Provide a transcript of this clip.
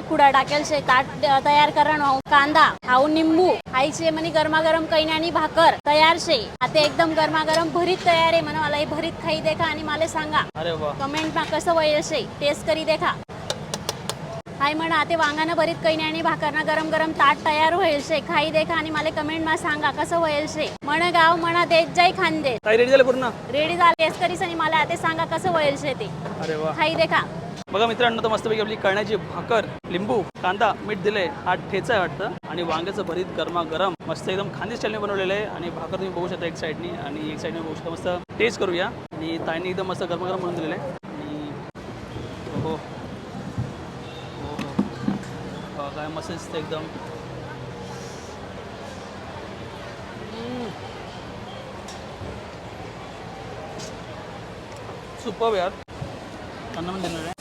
कुडा टाकेल शे ताट तयार करणं कांदा हाऊ निंबू आईचे म्हणे गरमागरम कैन्यानी भाकर तयार शे आता एकदम गरमागरम भरीत तयार आहे म्हणून मला हे भरीत खाई देखा आणि मला सांगा अरे वा कमेंट मा कसं वयल शे टेस्ट करी देखा हाय म्हणा आता वांगानं भरीत कैन्यानी भाकरना गरम गरम ताट तयार होईल शे खाई देखा आणि मला कमेंट मा सांगा कसं वयल शे म्हण गाव म्हणा देत जाई खांदे ताई रेडी झाले पूर्ण रेडी झाले टेस्ट करीस आणि मला आता सांगा कसं वयल शे ते अरे वा खाई देखा बघा मित्रांनो तर मस्तपैकी आपली कळण्याची भाकर लिंबू कांदा मीठ दिले हा ठेचा आहे वाटतं आणि वांग्याचं भरीत गरमागरम मस्त एकदम खांदी स्टाईलने बनवलेलं आहे आणि भाकर तुम्ही बघू शकता एक साईडनी आणि एक साईडने बघू शकता मस्त टेस्ट करूया आणि ताईने एकदम मस्त गरमागरम बनवून दिलेलं आहे आणि हो हो काय मस्त दिसतं एकदम सुपर यार अन्न पण दिलेलं आहे